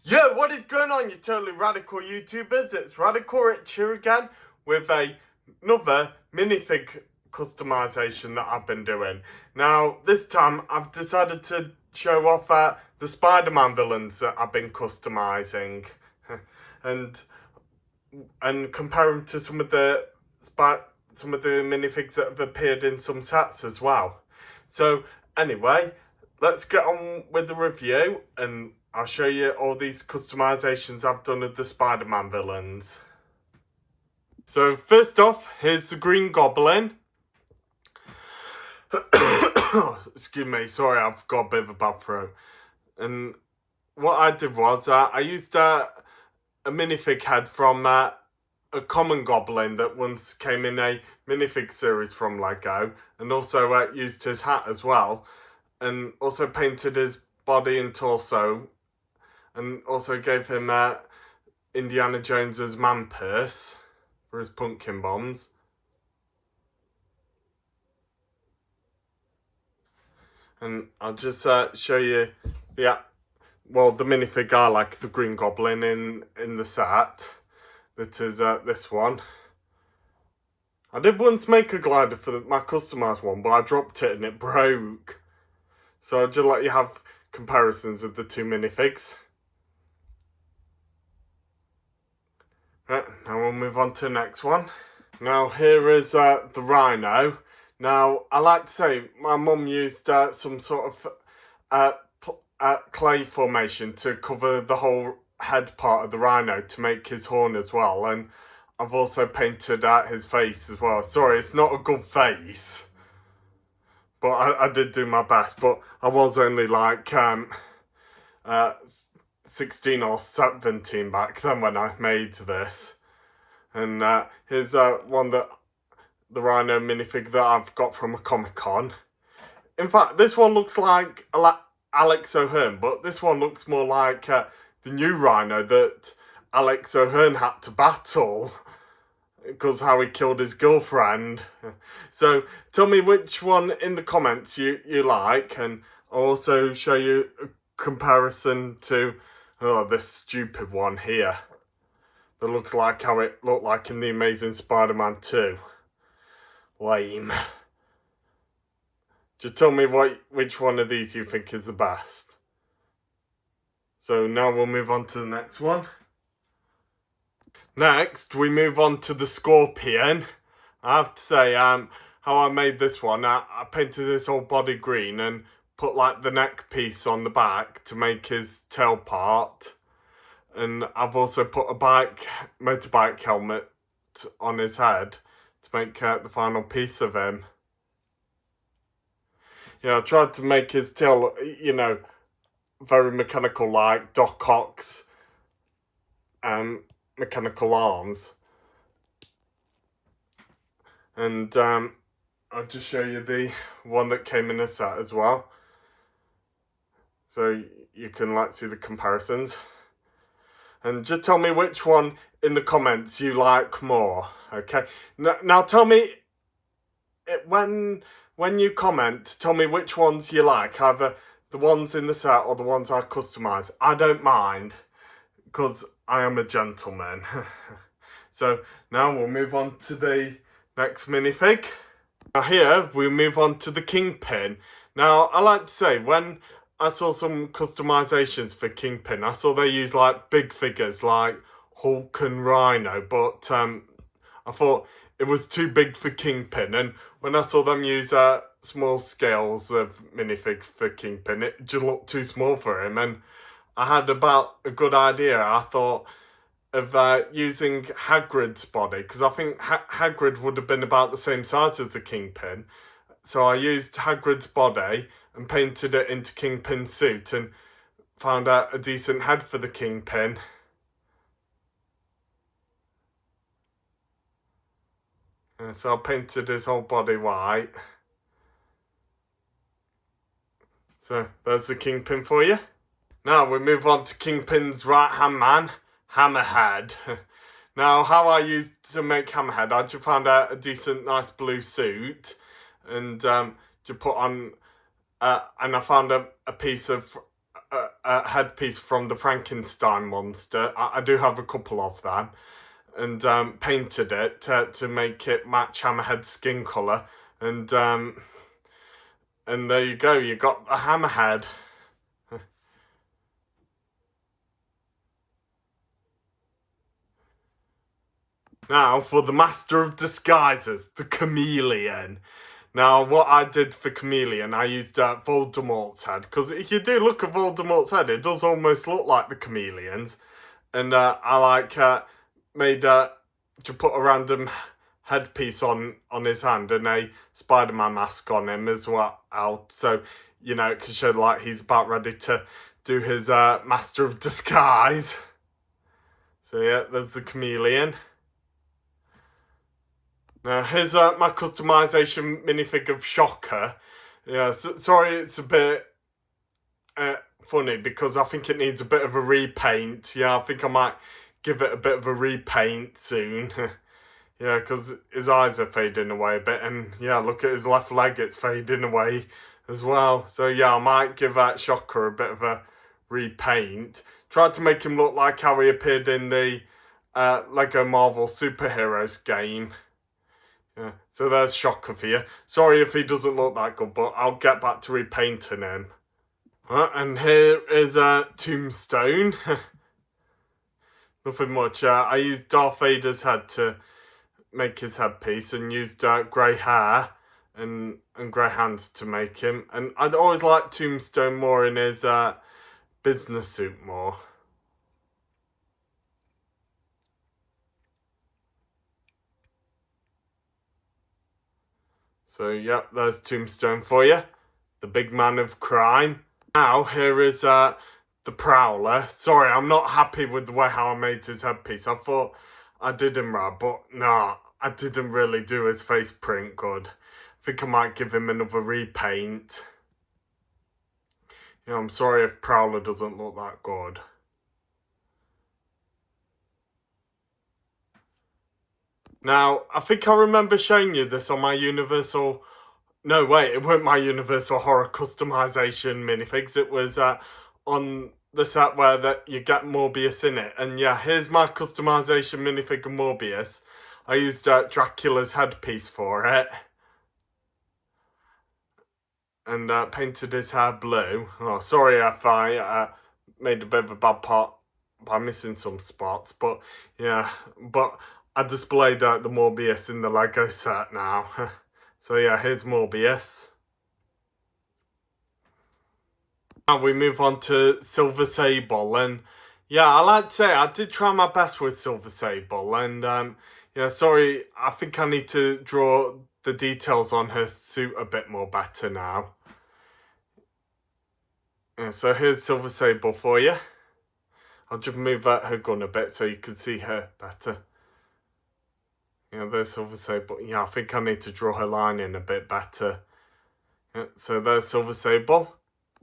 Yo, what is going on, you totally radical YouTubers? It's Radical Rich here again with another minifig customization that I've been doing. Now, this time I've decided to show off the Spider-Man villains that I've been customizing and compare them to some of the minifigs that have appeared in some sets as well. So anyway, let's get on with the review and I'll show you all these customizations I've done of the Spider-Man villains. So first off, here's the Green Goblin. Excuse me, sorry, I've got a bit of a bad throat. And what I did was I used a minifig head from a common goblin that once came in a minifig series from Lego, and also used his hat as well, and also painted his body and torso, and also gave him Indiana Jones's man purse for his pumpkin bombs. And I'll just show you the minifig I like, the Green Goblin in the set. That is this one. I did once make a glider for my customized one, but I dropped it and it broke. So I'll just let you have comparisons of the two minifigs. Right, now we'll move on to the next one. Now here is the Rhino. Now I like to say my mum used some sort of clay formation to cover the whole head part of the Rhino to make his horn as well, and I've also painted his face as well. Sorry, it's not a good face, but I did do my best. But I was only like 16 or 17 back then when I made this. And here's one that the Rhino minifig that I've got from a Comic-Con. In fact, this one looks like Alex O'Hearn, but this one looks more like the new Rhino that Alex O'Hearn had to battle because how he killed his girlfriend. So tell me which one in the comments you like, and I'll also show you a comparison to this stupid one here that looks like how it looked like in The Amazing Spider-Man 2. Lame. Just tell me which one of these you think is the best. So now we'll move on to the next one. Next, we move on to the Scorpion. I have to say, how I made this one, I painted this whole body green and put like the neck piece on the back to make his tail part. And I've also put a motorbike helmet on his head to make the final piece of him. I tried to make his tail, very mechanical, like Doc Ock's mechanical arms. And I'll just show you the one that came in a set as well, so you can see the comparisons. And just tell me which one in the comments you like more, okay? Now tell me, when you comment, tell me which ones you like, either the ones in the set or the ones I customise. I don't mind, because I am a gentleman. So now we'll move on to the next minifig. Now here we move on to the Kingpin. Now I like to say, when I saw some customizations for Kingpin, I saw they use like big figures like Hulk and Rhino, but I thought it was too big for Kingpin, and when I saw them use small scales of minifigs for Kingpin, it just looked too small for him, and I had about a good idea. I thought of using Hagrid's body, because I think Hagrid would have been about the same size as the Kingpin. So I used Hagrid's body and painted it into Kingpin's suit and found out a decent head for the Kingpin. So I painted his whole body white. So there's the Kingpin for you. Now we move on to Kingpin's right-hand man, Hammerhead. Now how I used to make Hammerhead, I just found out a decent, nice blue suit and just put on, and I found a piece of a headpiece from the Frankenstein monster. I do have a couple of them, and painted it to make it match Hammerhead's skin colour, and there you go, you got the Hammerhead. Now for the Master of Disguises, the Chameleon. Now, what I did for Chameleon, I used Voldemort's head, because if you do look at Voldemort's head, it does almost look like the Chameleon's. And I made to put a random headpiece on his hand and a Spider-Man mask on him as well. So, you know, it can show like he's about ready to do his Master of Disguise. So yeah, there's the Chameleon. Now here's my customization minifig of Shocker. Yeah, sorry it's a bit funny because I think it needs a bit of a repaint. Yeah, I think I might give it a bit of a repaint soon. Yeah, because his eyes are fading away a bit, and yeah, look at his left leg, it's fading away as well. So yeah, I might give that Shocker a bit of a repaint. Tried to make him look like how he appeared in the Lego Marvel Superheroes game. Yeah, so there's Shocker for you. Sorry if he doesn't look that good, but I'll get back to repainting him. And here is Tombstone. Nothing much. I used Darth Vader's head to make his headpiece, and used grey hair and grey hands to make him. And I'd always liked Tombstone more in his business suit more. So, yep, there's Tombstone for you. The big man of crime. Now, here is the Prowler. Sorry, I'm not happy with the way how I made his headpiece. I thought I did him right, but nah, I didn't really do his face print good. I think I might give him another repaint. You know, I'm sorry if Prowler doesn't look that good. Now, I think I remember showing you this on my Universal... No, wait, it weren't my Universal Horror customization minifigs. It was on the set where you get Morbius in it. And yeah, here's my customization minifig of Morbius. I used Dracula's headpiece for it. And painted his hair blue. Oh, sorry if I made a bit of a bad part by missing some spots. But yeah, but I displayed the Morbius in the Lego set now. So yeah, here's Morbius. Now we move on to Silver Sable, and yeah, I like to say I did try my best with Silver Sable, and yeah, sorry, I think I need to draw the details on her suit a bit more better now. Yeah, so here's Silver Sable for you. I'll just move her gun a bit so you can see her better. Yeah, there's Silver Sable. Yeah, I think I need to draw her line in a bit better. Yeah, so there's Silver Sable.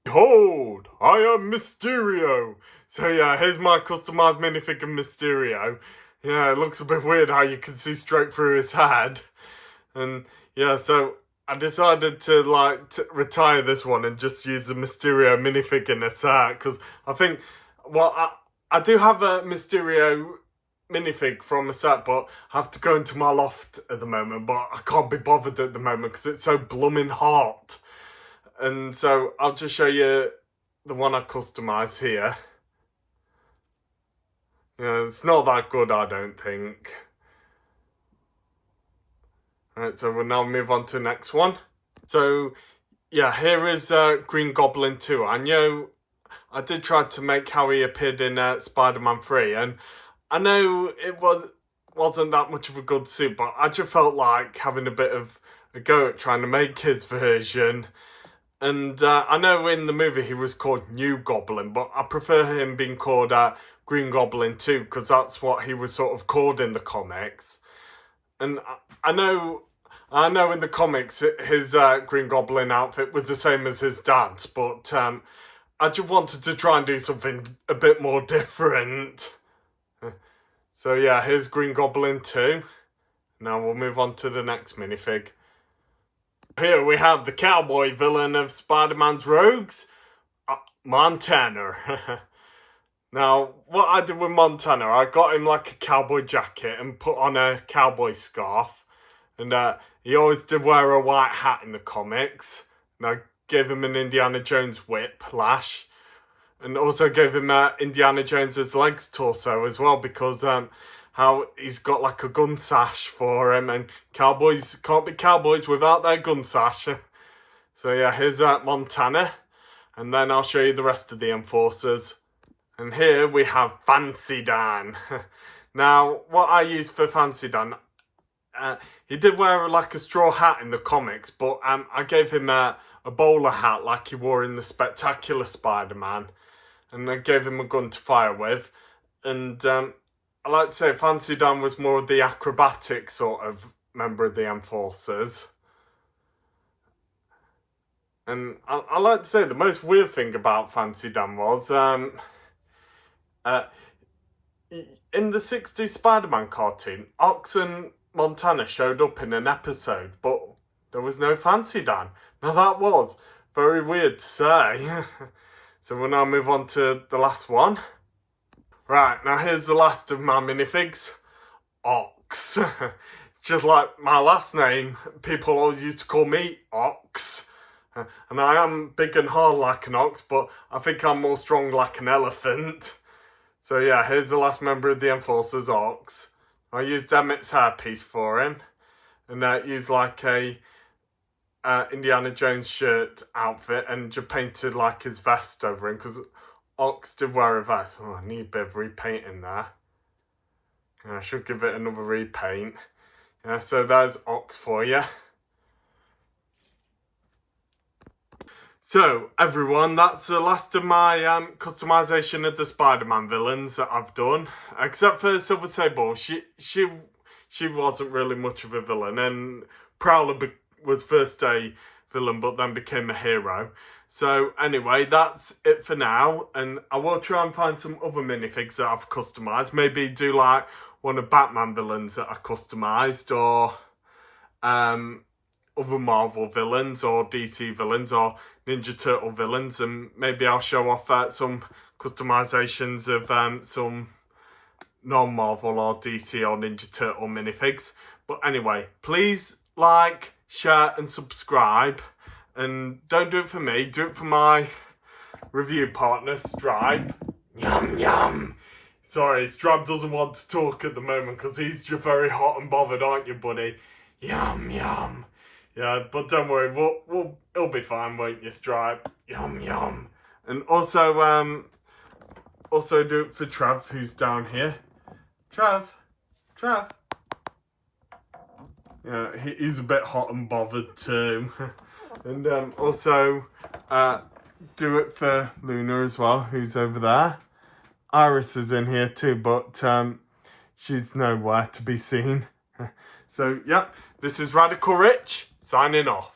Behold, I am Mysterio. So yeah, here's my customized minifig of Mysterio. Yeah, it looks a bit weird how you can see straight through his head. And yeah, so I decided to retire this one and just use the Mysterio minifig in a set, because I think, well, I do have a Mysterio minifig from a set, but I have to go into my loft at the moment, but I can't be bothered at the moment because it's so blooming hot. And so I'll just show you the one I customised here. Yeah, it's not that good, I don't think. Alright, so we'll now move on to the next one. So, yeah, here is Green Goblin 2. I know I did try to make how he appeared in Spider-Man 3, and I know it wasn't that much of a good suit, but I just felt like having a bit of a go at trying to make his version. And I know in the movie he was called New Goblin, but I prefer him being called Green Goblin 2, because that's what he was sort of called in the comics. And I know in the comics his Green Goblin outfit was the same as his dad's, but I just wanted to try and do something a bit more different. So yeah, here's Green Goblin 2. Now we'll move on to the next minifig. Here we have the cowboy villain of Spider-Man's Rogues. Montana. Now, what I did with Montana, I got him like a cowboy jacket and put on a cowboy scarf. And he always did wear a white hat in the comics. And I gave him an Indiana Jones whiplash. And also gave him Indiana Jones's legs torso as well, because how he's got like a gun sash for him, and cowboys can't be cowboys without their gun sash. So yeah, here's Montana, and then I'll show you the rest of the enforcers. And here we have Fancy Dan. Now, what I use for Fancy Dan, he did wear like a straw hat in the comics, but I gave him a bowler hat like he wore in the Spectacular Spider-Man. And I gave him a gun to fire with. And I like to say Fancy Dan was more of the acrobatic sort of member of the Enforcers. And I like to say the most weird thing about Fancy Dan was in the 60s Spider-Man cartoon, Ox and Montana showed up in an episode, but there was no Fancy Dan. Now that was very weird to say. So we'll now move on to the last one. Right, now here's the last of my minifigs. Ox. It's just like my last name. People always used to call me Ox. And I am big and hard like an ox, but I think I'm more strong like an elephant. So yeah, here's the last member of the Enforcers, Ox. I used Emmett's hairpiece for him. And used like a Indiana Jones shirt outfit and just painted like his vest over him, because Ox did wear a vest. Oh, I need a bit of repainting there. Yeah, I should give it another repaint. Yeah, so there's Ox for you. So everyone, that's the last of my customization of the Spider-Man villains that I've done, except for Silver Sable. She wasn't really much of a villain, and Prowler was first a villain but then became a hero. So anyway, that's it for now, and I will try and find some other minifigs that I've customised. Maybe do like one of Batman villains that I customised, or other Marvel villains or DC villains or Ninja Turtle villains, and maybe I'll show off some customisations of some non-Marvel or DC or Ninja Turtle minifigs. But anyway, please like, share and subscribe, and don't do it for me, do it for my review partner Stripe. Yum yum. Sorry, Stripe doesn't want to talk at the moment because he's just very hot and bothered, aren't you, buddy? Yum yum. Yeah, but don't worry, it'll be fine, won't you, Stripe? Yum yum. And also do it for Trav, who's down here. Trav. Yeah, he's a bit hot and bothered too. And also do it for Luna as well, who's over there. Iris is in here too, but she's nowhere to be seen. So, yep, this is Radical Rich, signing off.